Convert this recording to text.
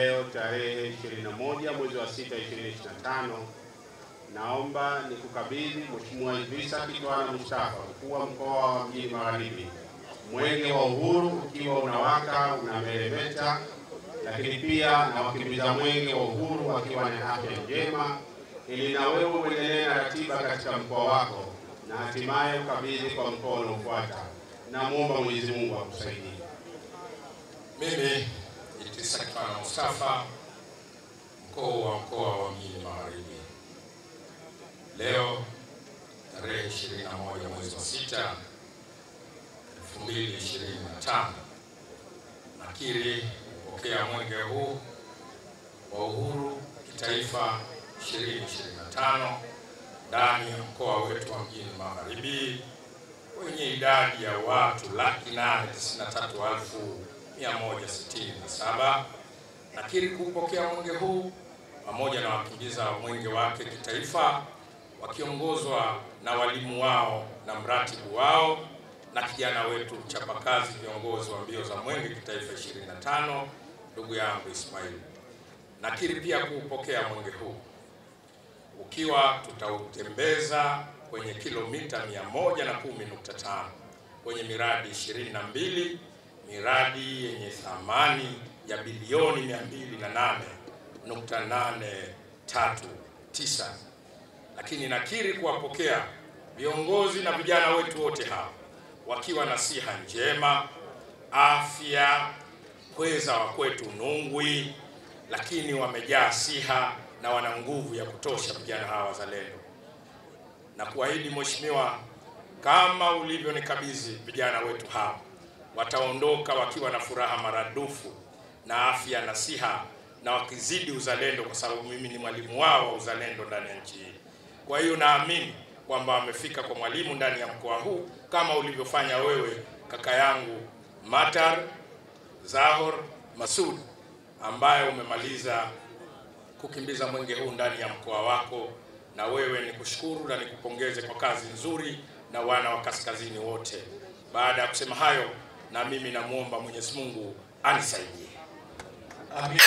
Leo tarehe 21 mwezi wa 6 2025, naomba nikukabidhi Mheshimiwa Idrisa Kitwana Mustafa, mkuu wa mkoa wa Mjini Magharibi, mwenge wa uhuru ukiwa unawaka unameremeta, lakini pia na wakimbiza mwenge wa uhuru wakiwa na afya njema, ili na wewe uendelee na ratiba katika mkoa wako na hatimaye ukabidhi kwa mkoa unaofuata. Namuomba Mwenyezi Mungu akusaidie. Mimi Idrisa Kitwana Mustafa, mkuu wa mkoa wa Mjini Magharibi, leo tarehe 21 mwezi wa 6 2025, nakiri kupokea mwenge huu wa uhuru kitaifa 2025 ndani ya mkoa wetu wa Mjini Magharibi wenye idadi ya watu 893,167. Nakiri kupokea mwenge huu pamoja na wakimbiza mwenge wake kitaifa wakiongozwa na walimu wao na mratibu wao na kijana wetu mchapakazi viongozi wa mbio za mwenge kitaifa 25, ndugu yangu Ismail. Nakiri pia kupokea mwenge huu ukiwa tutautembeza kwenye kilomita 110.5 kwenye miradi 22, miradi yenye thamani ya bilioni 208.839. Lakini nakiri kuwapokea viongozi na vijana wetu wote hao wakiwa na siha njema, afya, kweza wa kwetu Nungwi, lakini wamejaa siha na wana nguvu ya kutosha vijana hawa wazalendo. Na kuahidi Mheshimiwa, kama ulivyonikabidhi vijana wetu hawa, wataondoka wakiwa na furaha maradufu na afya na siha na wakizidi uzalendo, kwa sababu mimi ni mwalimu wao wa uzalendo ndani ya nchi hii. Kwa hiyo naamini kwamba wamefika kwa mwalimu ndani ya mkoa huu kama ulivyofanya wewe kaka yangu Matar Zahor Masud, ambaye umemaliza kukimbiza mwenge huu ndani ya mkoa wako. Na wewe ni kushukuru na nikupongeze kwa kazi nzuri na wana wa kaskazini wote. Baada ya kusema hayo, na mimi namuomba Mwenyezi Mungu anisaidie. Amin.